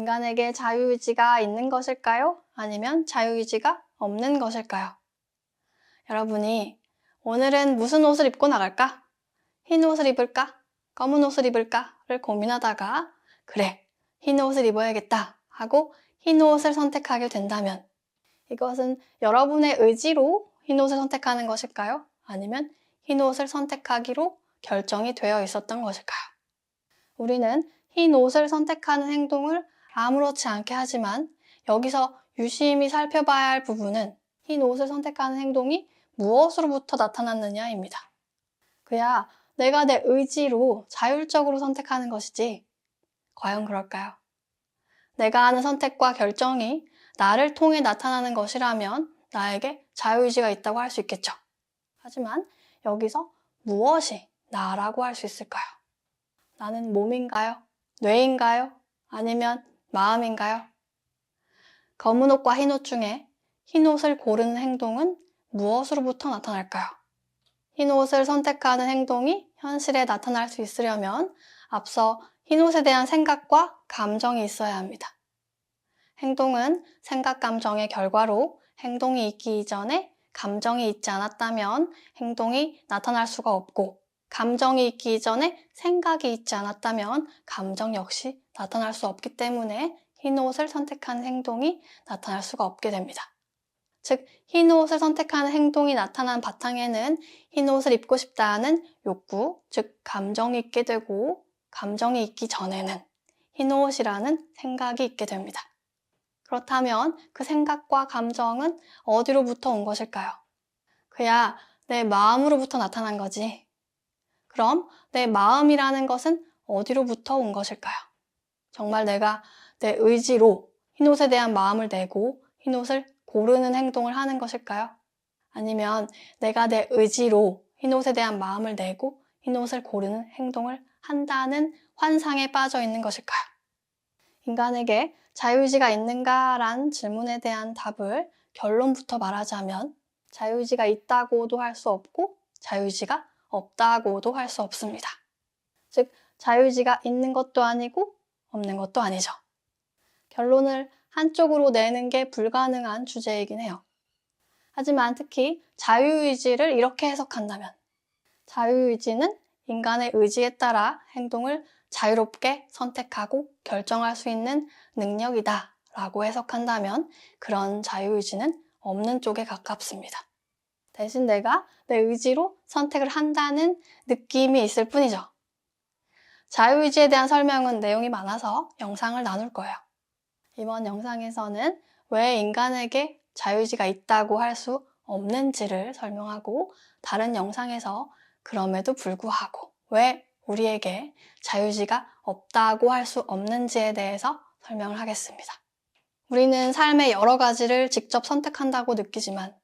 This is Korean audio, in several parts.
인간에게 자유의지가 있는 것일까요? 아니면 자유의지가 없는 것일까요? 여러분이 오늘은 무슨 옷을 입고 나갈까? 흰 옷을 입을까? 검은 옷을 입을까?를 고민하다가 그래, 흰 옷을 입어야겠다 하고 흰 옷을 선택하게 된다면 이것은 여러분의 의지로 흰 옷을 선택하는 것일까요? 아니면 흰 옷을 선택하기로 결정이 되어 있었던 것일까요? 우리는 흰 옷을 선택하는 행동을 아무렇지 않게 하지만 여기서 유심히 살펴봐야 할 부분은 흰 옷을 선택하는 행동이 무엇으로부터 나타났느냐입니다. 그야 내가 내 의지로 자율적으로 선택하는 것이지 과연 그럴까요? 내가 하는 선택과 결정이 나를 통해 나타나는 것이라면 나에게 자유의지가 있다고 할 수 있겠죠. 하지만 여기서 무엇이 나라고 할 수 있을까요? 나는 몸인가요? 뇌인가요? 아니면 마음인가요? 검은 옷과 흰 옷 중에 흰 옷을 고르는 행동은 무엇으로부터 나타날까요? 흰 옷을 선택하는 행동이 현실에 나타날 수 있으려면 앞서 흰 옷에 대한 생각과 감정이 있어야 합니다. 행동은 생각, 감정의 결과로 행동이 있기 이전에 감정이 있지 않았다면 행동이 나타날 수가 없고 감정이 있기 이전에 생각이 있지 않았다면 감정 역시 나타날 수 없기 때문에 흰 옷을 선택하는 행동이 나타날 수가 없게 됩니다. 즉, 흰 옷을 선택하는 행동이 나타난 바탕에는 흰 옷을 입고 싶다는 욕구, 즉 감정이 있게 되고 감정이 있기 전에는 흰 옷이라는 생각이 있게 됩니다. 그렇다면 그 생각과 감정은 어디로부터 온 것일까요? 그야 내 마음으로부터 나타난 거지. 그럼 내 마음이라는 것은 어디로부터 온 것일까요? 정말 내가 내 의지로 흰 옷에 대한 마음을 내고 흰 옷을 고르는 행동을 하는 것일까요? 아니면 내가 내 의지로 흰 옷에 대한 마음을 내고 흰 옷을 고르는 행동을 한다는 환상에 빠져 있는 것일까요? 인간에게 자유의지가 있는가라는 질문에 대한 답을 결론부터 말하자면 자유의지가 있다고도 할 수 없고 자유의지가 없다고도 할 수 없습니다. 즉, 자유의지가 있는 것도 아니고 없는 것도 아니죠. 결론을 한쪽으로 내는 게 불가능한 주제이긴 해요. 하지만 특히 자유의지를 이렇게 해석한다면 자유의지는 인간의 의지에 따라 행동을 자유롭게 선택하고 결정할 수 있는 능력이다 라고 해석한다면 그런 자유의지는 없는 쪽에 가깝습니다. 대신 내가 내 의지로 선택을 한다는 느낌이 있을 뿐이죠. 자유의지에 대한 설명은 내용이 많아서 영상을 나눌 거예요. 이번 영상에서는 왜 인간에게 자유의지가 있다고 할 수 없는지를 설명하고 다른 영상에서 그럼에도 불구하고 왜 우리에게 자유의지가 없다고 할 수 없는지에 대해서 설명을 하겠습니다. 우리는 삶의 여러 가지를 직접 선택한다고 느끼지만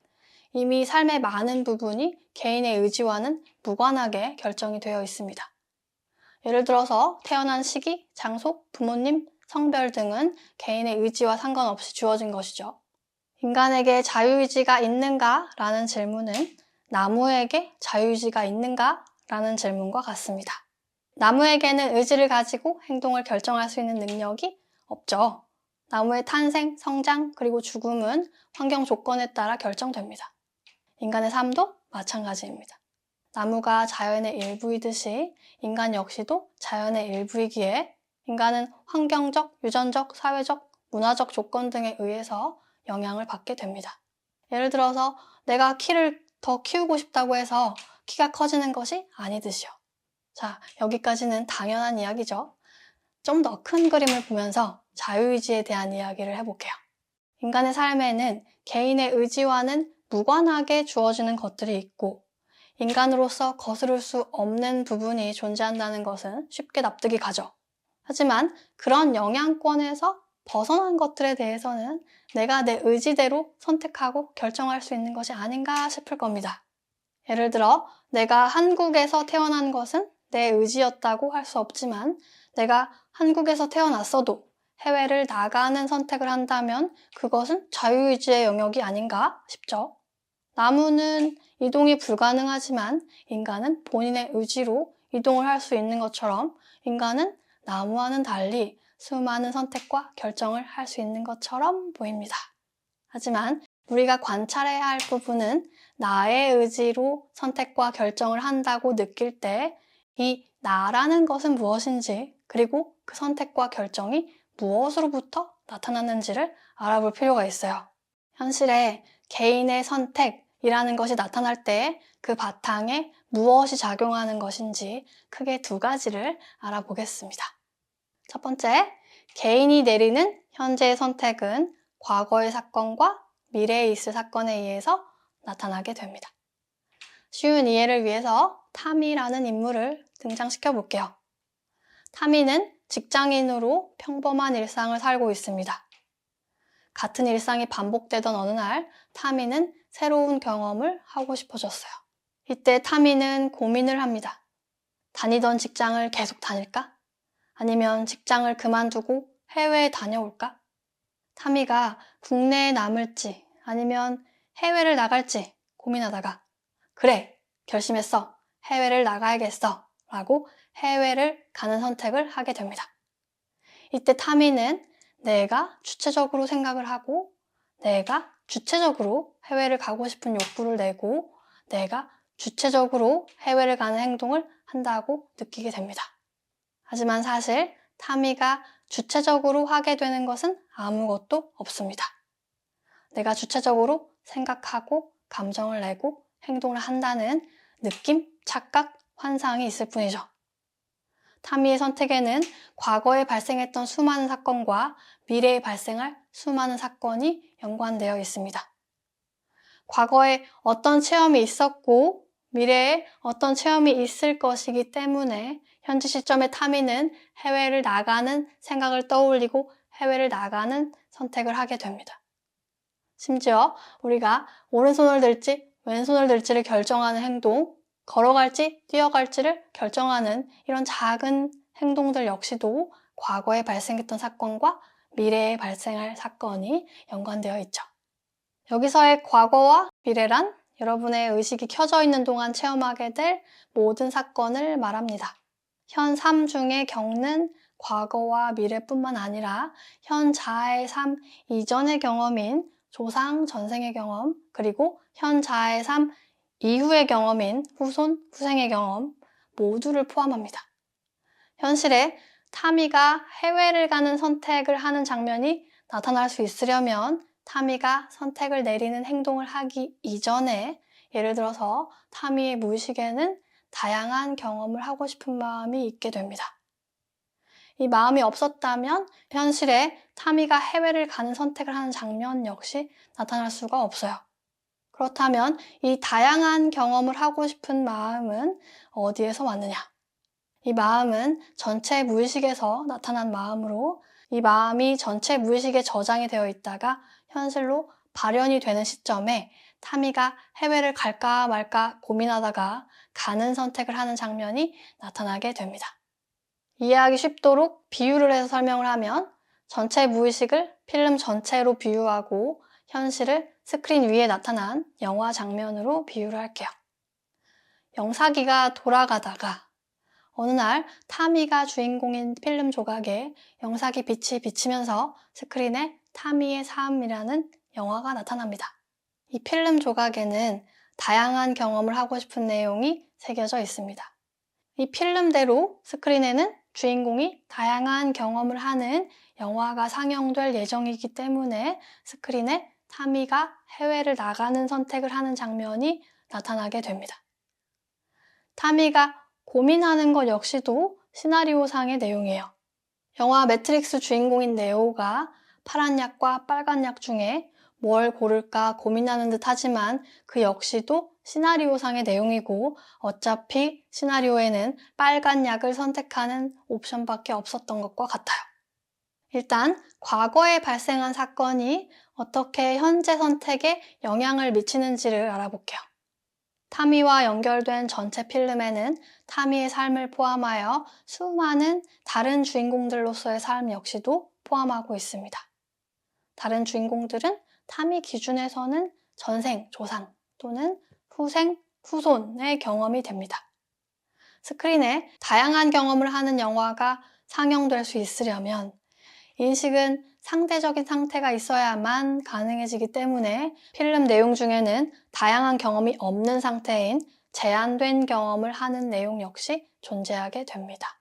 이미 삶의 많은 부분이 개인의 의지와는 무관하게 결정이 되어 있습니다. 예를 들어서 태어난 시기, 장소, 부모님, 성별 등은 개인의 의지와 상관없이 주어진 것이죠. 인간에게 자유의지가 있는가? 라는 질문은 나무에게 자유의지가 있는가? 라는 질문과 같습니다. 나무에게는 의지를 가지고 행동을 결정할 수 있는 능력이 없죠. 나무의 탄생, 성장, 그리고 죽음은 환경 조건에 따라 결정됩니다. 인간의 삶도 마찬가지입니다. 나무가 자연의 일부이듯이 인간 역시도 자연의 일부이기에 인간은 환경적, 유전적, 사회적, 문화적 조건 등에 의해서 영향을 받게 됩니다. 예를 들어서 내가 키를 더 키우고 싶다고 해서 키가 커지는 것이 아니듯이요. 자, 여기까지는 당연한 이야기죠. 좀 더 큰 그림을 보면서 자유의지에 대한 이야기를 해볼게요. 인간의 삶에는 개인의 의지와는 무관하게 주어지는 것들이 있고 인간으로서 거스를 수 없는 부분이 존재한다는 것은 쉽게 납득이 가죠. 하지만 그런 영향권에서 벗어난 것들에 대해서는 내가 내 의지대로 선택하고 결정할 수 있는 것이 아닌가 싶을 겁니다. 예를 들어 내가 한국에서 태어난 것은 내 의지였다고 할 수 없지만 내가 한국에서 태어났어도 해외를 나가는 선택을 한다면 그것은 자유의지의 영역이 아닌가 싶죠. 나무는 이동이 불가능하지만 인간은 본인의 의지로 이동을 할 수 있는 것처럼 인간은 나무와는 달리 수많은 선택과 결정을 할 수 있는 것처럼 보입니다. 하지만 우리가 관찰해야 할 부분은 나의 의지로 선택과 결정을 한다고 느낄 때 이 나라는 것은 무엇인지, 그리고 그 선택과 결정이 무엇으로부터 나타났는지를 알아볼 필요가 있어요. 현실에 개인의 선택이라는 것이 나타날 때 그 바탕에 무엇이 작용하는 것인지 크게 두 가지를 알아보겠습니다. 첫 번째, 개인이 내리는 현재의 선택은 과거의 사건과 미래에 있을 사건에 의해서 나타나게 됩니다. 쉬운 이해를 위해서 타미라는 인물을 등장시켜 볼게요. 타미는 직장인으로 평범한 일상을 살고 있습니다. 같은 일상이 반복되던 어느 날 타미는 새로운 경험을 하고 싶어졌어요. 이때 타미는 고민을 합니다. 다니던 직장을 계속 다닐까? 아니면 직장을 그만두고 해외에 다녀올까? 타미가 국내에 남을지 아니면 해외를 나갈지 고민하다가 그래, 결심했어. 해외를 나가야겠어. 라고 해외를 가는 선택을 하게 됩니다. 이때 타미는 내가 주체적으로 생각을 하고 내가 주체적으로 해외를 가고 싶은 욕구를 내고 내가 주체적으로 해외를 가는 행동을 한다고 느끼게 됩니다. 하지만 사실 타미가 주체적으로 하게 되는 것은 아무것도 없습니다. 내가 주체적으로 생각하고 감정을 내고 행동을 한다는 느낌, 착각, 환상이 있을 뿐이죠. 타미의 선택에는 과거에 발생했던 수많은 사건과 미래에 발생할 수많은 사건이 연관되어 있습니다. 과거에 어떤 체험이 있었고 미래에 어떤 체험이 있을 것이기 때문에 현재 시점의 타미는 해외를 나가는 생각을 떠올리고 해외를 나가는 선택을 하게 됩니다. 심지어 우리가 오른손을 들지 왼손을 들지를 결정하는 행동, 걸어갈지 뛰어갈지를 결정하는 이런 작은 행동들 역시도 과거에 발생했던 사건과 미래에 발생할 사건이 연관되어 있죠. 여기서의 과거와 미래란 여러분의 의식이 켜져 있는 동안 체험하게 될 모든 사건을 말합니다. 현 삶 중에 겪는 과거와 미래뿐만 아니라 현 자아의 삶 이전의 경험인 조상, 전생의 경험, 그리고 현 자아의 삶 이후의 경험인 후손, 후생의 경험 모두를 포함합니다. 현실에 타미가 해외를 가는 선택을 하는 장면이 나타날 수 있으려면 타미가 선택을 내리는 행동을 하기 이전에 예를 들어서 타미의 무의식에는 다양한 경험을 하고 싶은 마음이 있게 됩니다. 이 마음이 없었다면 현실에 타미가 해외를 가는 선택을 하는 장면 역시 나타날 수가 없어요. 그렇다면 이 다양한 경험을 하고 싶은 마음은 어디에서 왔느냐? 이 마음은 전체 무의식에서 나타난 마음으로 이 마음이 전체 무의식에 저장이 되어 있다가 현실로 발현이 되는 시점에 타미가 해외를 갈까 말까 고민하다가 가는 선택을 하는 장면이 나타나게 됩니다. 이해하기 쉽도록 비유를 해서 설명을 하면 전체 무의식을 필름 전체로 비유하고 현실을 스크린 위에 나타난 영화 장면으로 비유를 할게요. 영사기가 돌아가다가 어느 날 타미가 주인공인 필름 조각에 영사기 빛이 비치면서 스크린에 타미의 삶이라는 영화가 나타납니다. 이 필름 조각에는 다양한 경험을 하고 싶은 내용이 새겨져 있습니다. 이 필름대로 스크린에는 주인공이 다양한 경험을 하는 영화가 상영될 예정이기 때문에 스크린에 타미가 해외를 나가는 선택을 하는 장면이 나타나게 됩니다. 타미가 고민하는 것 역시도 시나리오상의 내용이에요. 영화 매트릭스 주인공인 네오가 파란 약과 빨간 약 중에 뭘 고를까 고민하는 듯 하지만 그 역시도 시나리오상의 내용이고 어차피 시나리오에는 빨간 약을 선택하는 옵션밖에 없었던 것과 같아요. 일단 과거에 발생한 사건이 어떻게 현재 선택에 영향을 미치는지를 알아볼게요. 타미와 연결된 전체 필름에는 타미의 삶을 포함하여 수많은 다른 주인공들로서의 삶 역시도 포함하고 있습니다. 다른 주인공들은 타미 기준에서는 전생, 조상 또는 후생, 후손의 경험이 됩니다. 스크린에 다양한 경험을 하는 영화가 상영될 수 있으려면 인식은 상대적인 상태가 있어야만 가능해지기 때문에 필름 내용 중에는 다양한 경험이 없는 상태인 제한된 경험을 하는 내용 역시 존재하게 됩니다.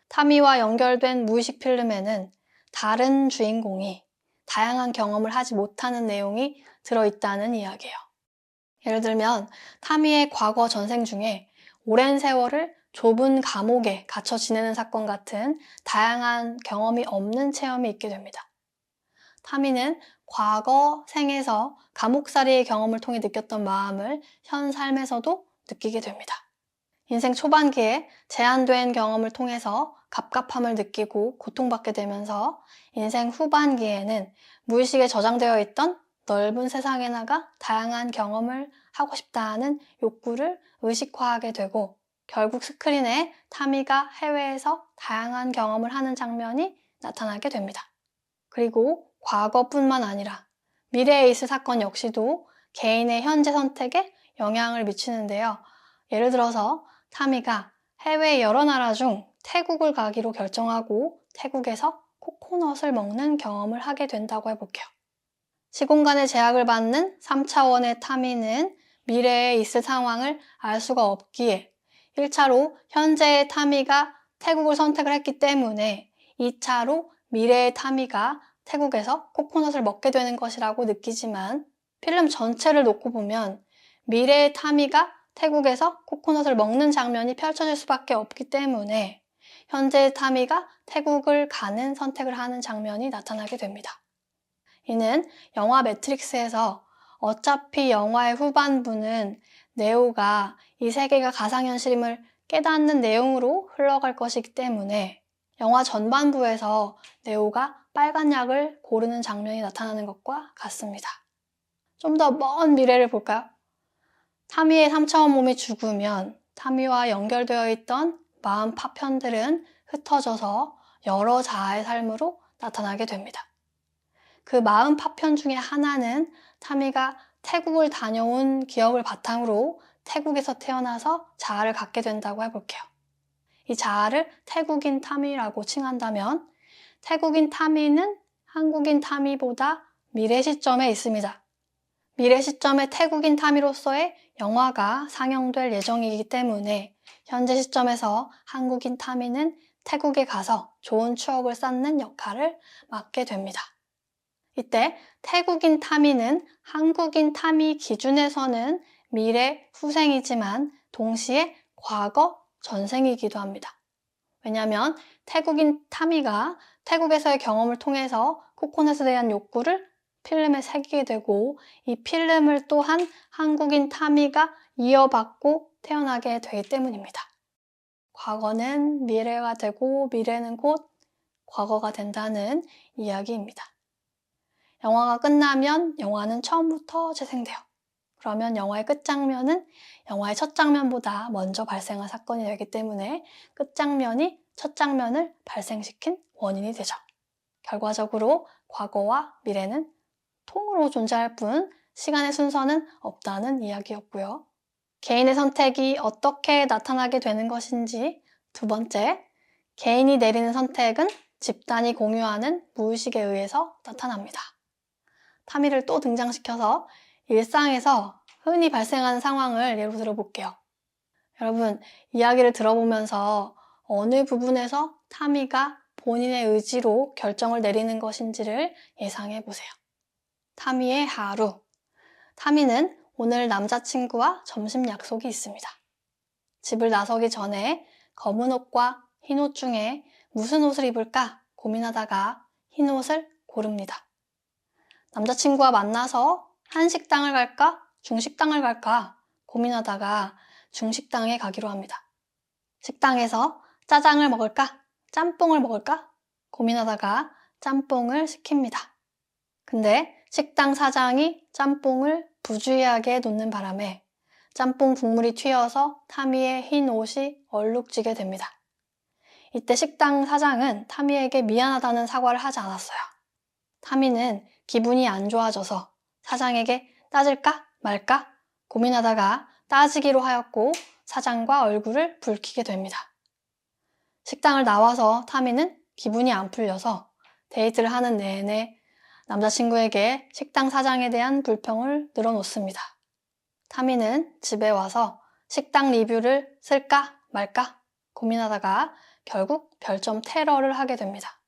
타미와 연결된 무의식 필름에는 다른 주인공이 다양한 경험을 하지 못하는 내용이 들어있다는 이야기예요. 예를 들면 타미의 과거 전생 중에 오랜 세월을 좁은 감옥에 갇혀 지내는 사건 같은 다양한 경험이 없는 체험이 있게 됩니다. 타미는 과거 생에서 감옥살이의 경험을 통해 느꼈던 마음을 현 삶에서도 느끼게 됩니다. 인생 초반기에 제한된 경험을 통해서 갑갑함을 느끼고 고통받게 되면서 인생 후반기에는 무의식에 저장되어 있던 넓은 세상에 나가 다양한 경험을 하고 싶다는 욕구를 의식화하게 되고 결국 스크린에 타미가 해외에서 다양한 경험을 하는 장면이 나타나게 됩니다. 그리고 과거뿐만 아니라 미래에 있을 사건 역시도 개인의 현재 선택에 영향을 미치는데요. 예를 들어서 타미가 해외 여러 나라 중 태국을 가기로 결정하고 태국에서 코코넛을 먹는 경험을 하게 된다고 해볼게요. 시공간의 제약을 받는 3차원의 타미는 미래에 있을 상황을 알 수가 없기에 1차로 현재의 타미가 태국을 선택을 했기 때문에 2차로 미래의 타미가 태국에서 코코넛을 먹게 되는 것이라고 느끼지만 필름 전체를 놓고 보면 미래의 타미가 태국에서 코코넛을 먹는 장면이 펼쳐질 수밖에 없기 때문에 현재의 타미가 태국을 가는 선택을 하는 장면이 나타나게 됩니다. 이는 영화 매트릭스에서 어차피 영화의 후반부는 네오가 이 세계가 가상현실임을 깨닫는 내용으로 흘러갈 것이기 때문에 영화 전반부에서 네오가 빨간 약을 고르는 장면이 나타나는 것과 같습니다. 좀 더 먼 미래를 볼까요? 타미의 3차원 몸이 죽으면 타미와 연결되어 있던 마음 파편들은 흩어져서 여러 자아의 삶으로 나타나게 됩니다. 그 마음 파편 중에 하나는 타미가 태국을 다녀온 기억을 바탕으로 태국에서 태어나서 자아를 갖게 된다고 해볼게요. 이 자아를 태국인 타미라고 칭한다면 태국인 타미는 한국인 타미보다 미래 시점에 있습니다. 미래 시점의 태국인 타미로서의 영화가 상영될 예정이기 때문에 현재 시점에서 한국인 타미는 태국에 가서 좋은 추억을 쌓는 역할을 맡게 됩니다. 이때 태국인 타미는 한국인 타미 기준에서는 미래 후생이지만 동시에 과거 전생이기도 합니다. 왜냐하면 태국인 타미가 태국에서의 경험을 통해서 코코넛에 대한 욕구를 필름에 새기게 되고 이 필름을 또한 한국인 타미가 이어받고 태어나게 되기 때문입니다. 과거는 미래가 되고 미래는 곧 과거가 된다는 이야기입니다. 영화가 끝나면 영화는 처음부터 재생돼요. 그러면 영화의 끝장면은 영화의 첫 장면보다 먼저 발생한 사건이 되기 때문에 끝장면이 첫 장면을 발생시킨 원인이 되죠. 결과적으로 과거와 미래는 통으로 존재할 뿐 시간의 순서는 없다는 이야기였고요. 개인의 선택이 어떻게 나타나게 되는 것인지 두 번째, 개인이 내리는 선택은 집단이 공유하는 무의식에 의해서 나타납니다. 타미를 또 등장시켜서 일상에서 흔히 발생하는 상황을 예로 들어볼게요. 여러분, 이야기를 들어보면서 어느 부분에서 타미가 본인의 의지로 결정을 내리는 것인지를 예상해 보세요. 타미의 하루. 타미는 오늘 남자친구와 점심 약속이 있습니다. 집을 나서기 전에 검은 옷과 흰 옷 중에 무슨 옷을 입을까 고민하다가 흰 옷을 고릅니다. 남자친구와 만나서 한식당을 갈까? 중식당을 갈까? 고민하다가 중식당에 가기로 합니다. 식당에서 짜장을 먹을까? 짬뽕을 먹을까? 고민하다가 짬뽕을 시킵니다. 근데 식당 사장이 짬뽕을 부주의하게 놓는 바람에 짬뽕 국물이 튀어서 타미의 흰 옷이 얼룩지게 됩니다. 이때 식당 사장은 타미에게 미안하다는 사과를 하지 않았어요. 타미는 기분이 안 좋아져서 사장에게 따질까 말까 고민하다가 따지기로 하였고 사장과 얼굴을 붉히게 됩니다. 식당을 나와서 타미는 기분이 안 풀려서 데이트를 하는 내내 남자친구에게 식당 사장에 대한 불평을 늘어놓습니다. 타미는 집에 와서 식당 리뷰를 쓸까 말까 고민하다가 결국 별점 테러를 하게 됩니다.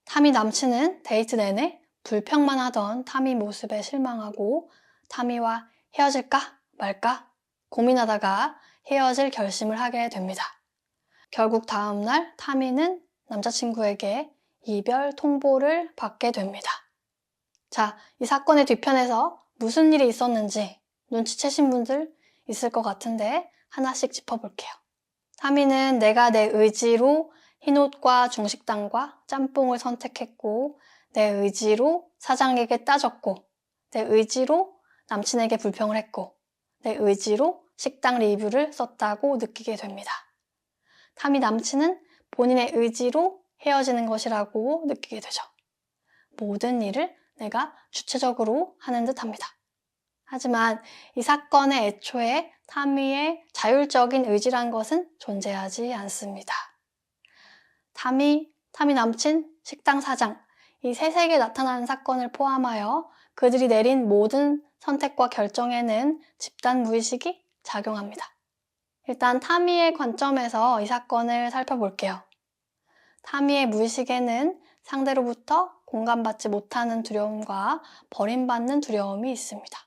타미 남친은 데이트 내내 불평만 하던 타미 모습에 실망하고 타미와 헤어질까 말까 고민하다가 헤어질 결심을 하게 됩니다. 결국 다음날 타미는 남자친구에게 이별 통보를 받게 됩니다. 자, 이 사건의 뒤편에서 무슨 일이 있었는지 눈치채신 분들 있을 것 같은데 하나씩 짚어볼게요. 타미는 내가 내 의지로 흰옷과 중식당과 짬뽕을 선택했고 내 의지로 사장에게 따졌고 내 의지로 남친에게 불평을 했고 내 의지로 식당 리뷰를 썼다고 느끼게 됩니다. 타미 남친은 본인의 의지로 헤어지는 것이라고 느끼게 되죠. 모든 일을 내가 주체적으로 하는 듯 합니다. 하지만 이 사건의 애초에 타미의 자율적인 의지란 것은 존재하지 않습니다. 타미 남친, 식당 사장, 이 세세계 나타나는 사건을 포함하여 그들이 내린 모든 선택과 결정에는 집단 무의식이 작용합니다. 일단 타미의 관점에서 이 사건을 살펴볼게요. 타미의 무의식에는 상대로부터 공감받지 못하는 두려움과 버림받는 두려움이 있습니다.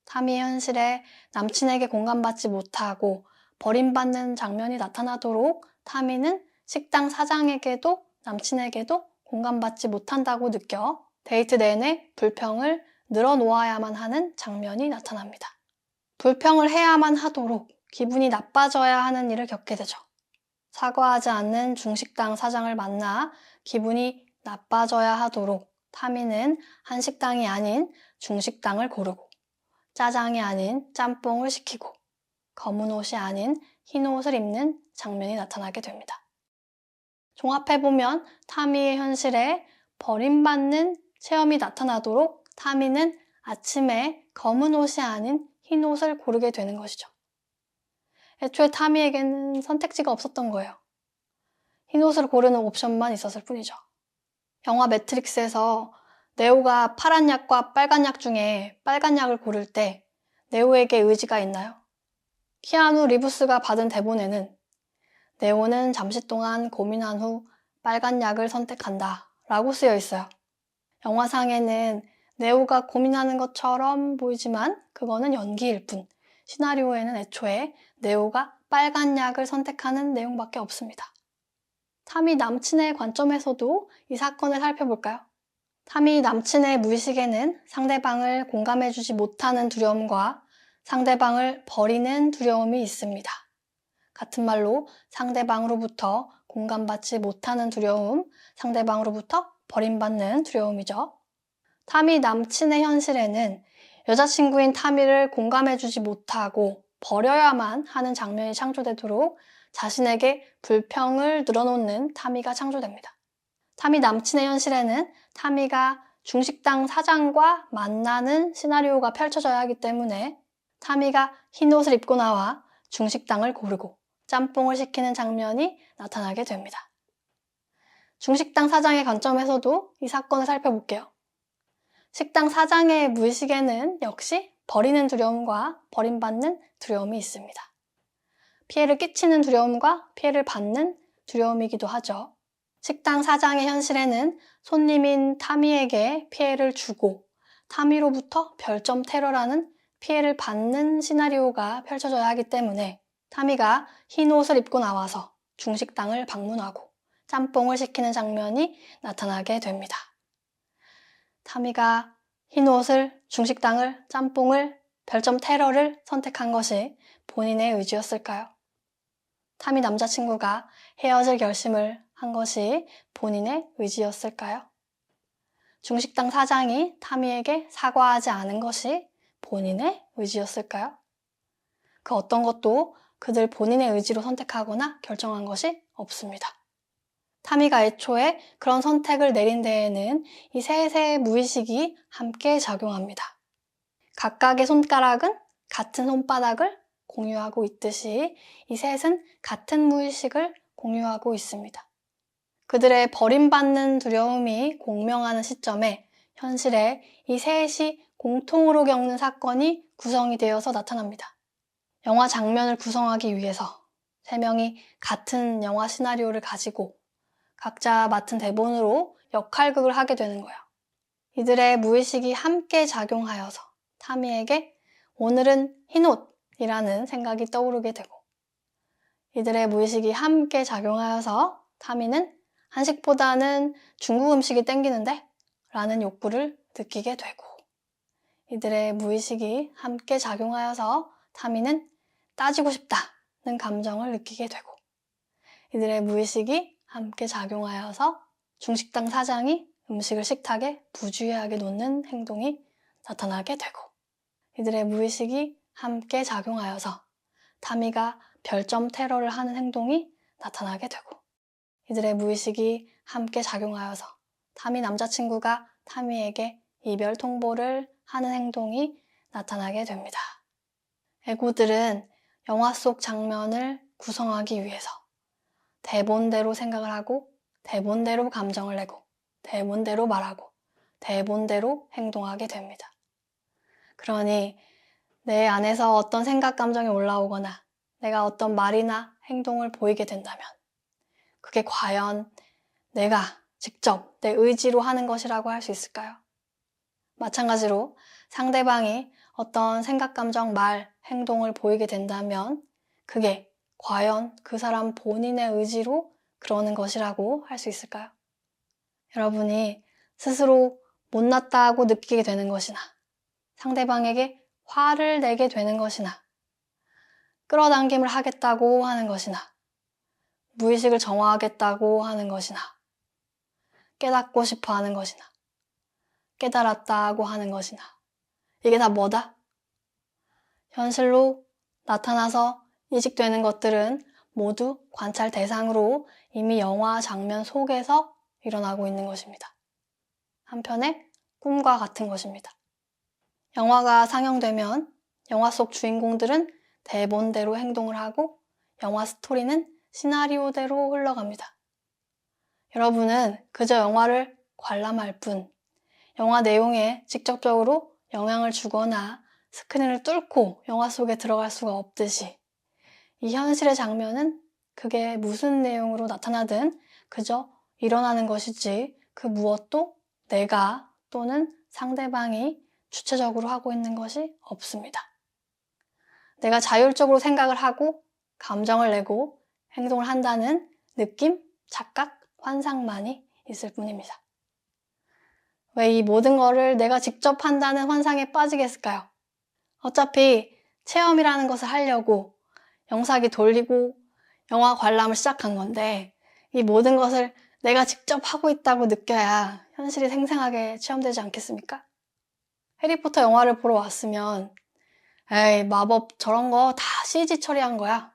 타미의 현실에 남친에게 공감받지 못하고 버림받는 장면이 나타나도록 타미는 식당 사장에게도 남친에게도 공감받지 못한다고 느껴 데이트 내내 불평을 늘어놓아야만 하는 장면이 나타납니다. 불평을 해야만 하도록 기분이 나빠져야 하는 일을 겪게 되죠. 사과하지 않는 중식당 사장을 만나 기분이 나빠져야 하도록 타미는 한식당이 아닌 중식당을 고르고 짜장이 아닌 짬뽕을 시키고 검은 옷이 아닌 흰 옷을 입는 장면이 나타나게 됩니다. 종합해보면 타미의 현실에 버림받는 체험이 나타나도록 타미는 아침에 검은 옷이 아닌 흰 옷을 고르게 되는 것이죠. 애초에 타미에게는 선택지가 없었던 거예요. 흰 옷을 고르는 옵션만 있었을 뿐이죠. 영화 매트릭스에서 네오가 파란 약과 빨간 약 중에 빨간 약을 고를 때 네오에게 의지가 있나요? 키아누 리브스가 받은 대본에는 네오는 잠시 동안 고민한 후 빨간 약을 선택한다 라고 쓰여 있어요. 영화상에는 네오가 고민하는 것처럼 보이지만 그거는 연기일 뿐, 시나리오에는 애초에 네오가 빨간 약을 선택하는 내용밖에 없습니다. 타미 남친의 관점에서도 이 사건을 살펴볼까요? 타미 남친의 무의식에는 상대방을 공감해주지 못하는 두려움과 상대방을 버리는 두려움이 있습니다. 같은 말로 상대방으로부터 공감받지 못하는 두려움, 상대방으로부터 버림받는 두려움이죠. 타미 남친의 현실에는 여자친구인 타미를 공감해주지 못하고 버려야만 하는 장면이 창조되도록 자신에게 불평을 늘어놓는 타미가 창조됩니다. 타미 남친의 현실에는 타미가 중식당 사장과 만나는 시나리오가 펼쳐져야 하기 때문에 타미가 흰 옷을 입고 나와 중식당을 고르고 짬뽕을 시키는 장면이 나타나게 됩니다. 중식당 사장의 관점에서도 이 사건을 살펴볼게요. 식당 사장의 무의식에는 역시 버리는 두려움과 버림받는 두려움이 있습니다. 피해를 끼치는 두려움과 피해를 받는 두려움이기도 하죠. 식당 사장의 현실에는 손님인 타미에게 피해를 주고 타미로부터 별점 테러라는 피해를 받는 시나리오가 펼쳐져야 하기 때문에 타미가 흰 옷을 입고 나와서 중식당을 방문하고 짬뽕을 시키는 장면이 나타나게 됩니다. 타미가 흰 옷을, 중식당을, 짬뽕을, 별점 테러를 선택한 것이 본인의 의지였을까요? 타미 남자친구가 헤어질 결심을 한 것이 본인의 의지였을까요? 중식당 사장이 타미에게 사과하지 않은 것이 본인의 의지였을까요? 그 어떤 것도 그들 본인의 의지로 선택하거나 결정한 것이 없습니다. 타미가 애초에 그런 선택을 내린 데에는 이 셋의 무의식이 함께 작용합니다. 각각의 손가락은 같은 손바닥을 공유하고 있듯이 이 셋은 같은 무의식을 공유하고 있습니다. 그들의 버림받는 두려움이 공명하는 시점에 현실에 이 셋이 공통으로 겪는 사건이 구성이 되어서 나타납니다. 영화 장면을 구성하기 위해서 세 명이 같은 영화 시나리오를 가지고 각자 맡은 대본으로 역할극을 하게 되는 거예요. 이들의 무의식이 함께 작용하여서 타미에게 오늘은 흰옷이라는 생각이 떠오르게 되고, 이들의 무의식이 함께 작용하여서 타미는 한식보다는 중국 음식이 땡기는데? 라는 욕구를 느끼게 되고, 이들의 무의식이 함께 작용하여서 타미는 따지고 싶다는 감정을 느끼게 되고, 이들의 무의식이 함께 작용하여서 중식당 사장이 음식을 식탁에 부주의하게 놓는 행동이 나타나게 되고, 이들의 무의식이 함께 작용하여서 타미가 별점 테러를 하는 행동이 나타나게 되고, 이들의 무의식이 함께 작용하여서 타미 남자친구가 타미에게 이별 통보를 하는 행동이 나타나게 됩니다. 에고들은 영화 속 장면을 구성하기 위해서 대본대로 생각을 하고, 대본대로 감정을 내고, 대본대로 말하고, 대본대로 행동하게 됩니다. 그러니 내 안에서 어떤 생각, 감정이 올라오거나 내가 어떤 말이나 행동을 보이게 된다면 그게 과연 내가 직접 내 의지로 하는 것이라고 할 수 있을까요? 마찬가지로 상대방이 어떤 생각, 감정, 말, 행동을 보이게 된다면 그게 과연 그 사람 본인의 의지로 그러는 것이라고 할 수 있을까요? 여러분이 스스로 못났다고 느끼게 되는 것이나 상대방에게 화를 내게 되는 것이나 끌어당김을 하겠다고 하는 것이나 무의식을 정화하겠다고 하는 것이나 깨닫고 싶어 하는 것이나 깨달았다고 하는 것이나 이게 다 뭐다? 현실로 나타나서 인식되는 것들은 모두 관찰 대상으로 이미 영화 장면 속에서 일어나고 있는 것입니다. 한편의 꿈과 같은 것입니다. 영화가 상영되면 영화 속 주인공들은 대본대로 행동을 하고 영화 스토리는 시나리오대로 흘러갑니다. 여러분은 그저 영화를 관람할 뿐 영화 내용에 직접적으로 영향을 주거나 스크린을 뚫고 영화 속에 들어갈 수가 없듯이 이 현실의 장면은 그게 무슨 내용으로 나타나든 그저 일어나는 것이지 그 무엇도 내가 또는 상대방이 주체적으로 하고 있는 것이 없습니다. 내가 자율적으로 생각을 하고 감정을 내고 행동을 한다는 느낌, 착각, 환상만이 있을 뿐입니다. 왜 이 모든 거를 내가 직접 한다는 환상에 빠지겠을까요? 어차피 체험이라는 것을 하려고 영상이 돌리고 영화 관람을 시작한 건데 이 모든 것을 내가 직접 하고 있다고 느껴야 현실이 생생하게 체험되지 않겠습니까? 해리포터 영화를 보러 왔으면 에이 마법 저런 거 다 CG 처리한 거야.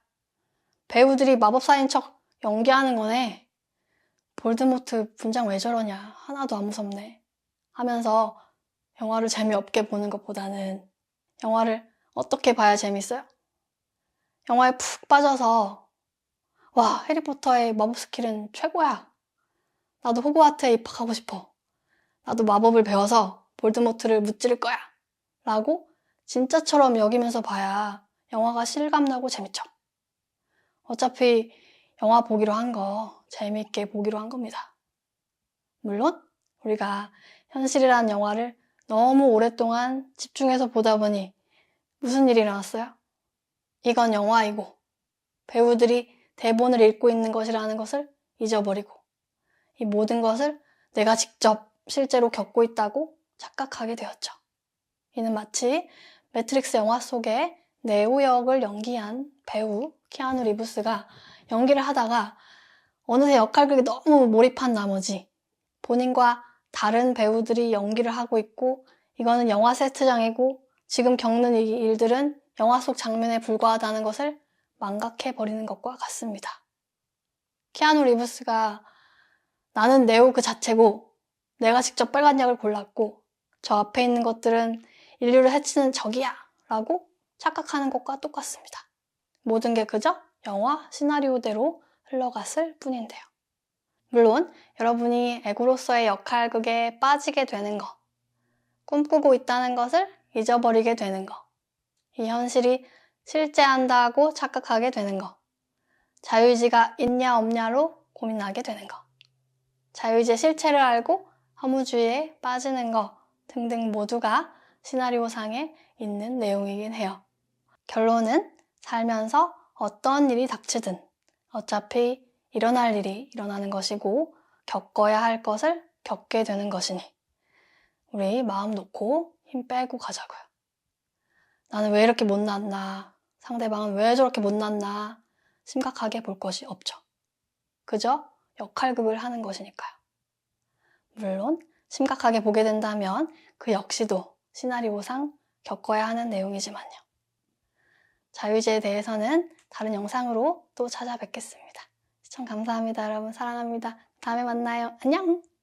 배우들이 마법사인 척 연기하는 거네. 볼드모트 분장 왜 저러냐. 하나도 안 무섭네. 하면서 영화를 재미없게 보는 것보다는 영화를 어떻게 봐야 재밌어요? 영화에 푹 빠져서 와 해리포터의 마법 스킬은 최고야. 나도 호그와트에 입학하고 싶어. 나도 마법을 배워서 볼드모트를 무찌를 거야. 라고 진짜처럼 여기면서 봐야 영화가 실감나고 재밌죠. 어차피 영화 보기로 한 거 재미있게 보기로 한 겁니다. 물론 우리가 현실이라는 영화를 너무 오랫동안 집중해서 보다 보니 무슨 일이 일어났어요? 이건 영화이고 배우들이 대본을 읽고 있는 것이라는 것을 잊어버리고 이 모든 것을 내가 직접 실제로 겪고 있다고 착각하게 되었죠. 이는 마치 매트릭스 영화 속에 네오 역을 연기한 배우 키아누 리브스가 연기를 하다가 어느새 역할극에 너무 몰입한 나머지 본인과 다른 배우들이 연기를 하고 있고 이거는 영화 세트장이고 지금 겪는 이 일들은 영화 속 장면에 불과하다는 것을 망각해버리는 것과 같습니다. 키아누 리브스가 나는 네오 그 자체고 내가 직접 빨간 약을 골랐고 저 앞에 있는 것들은 인류를 해치는 적이야 라고 착각하는 것과 똑같습니다. 모든 게 그저 영화 시나리오대로 흘러갔을 뿐인데요. 물론 여러분이 애구로서의 역할극에 빠지게 되는 거, 꿈꾸고 있다는 것을 잊어버리게 되는 거, 이 현실이 실제한다고 착각하게 되는 거, 자유의지가 있냐 없냐로 고민하게 되는 거, 자유의지의 실체를 알고 허무주의에 빠지는 거 등등 모두가 시나리오상에 있는 내용이긴 해요. 결론은 살면서 어떤 일이 닥치든 어차피 일어날 일이 일어나는 것이고 겪어야 할 것을 겪게 되는 것이니 우리 마음 놓고 힘 빼고 가자고요. 나는 왜 이렇게 못났나? 상대방은 왜 저렇게 못났나? 심각하게 볼 것이 없죠. 그저 역할극을 하는 것이니까요. 물론 심각하게 보게 된다면 그 역시도 시나리오상 겪어야 하는 내용이지만요. 자유의지에 대해서는 다른 영상으로 또 찾아뵙겠습니다. 시청 감사합니다. 여러분 사랑합니다. 다음에 만나요. 안녕!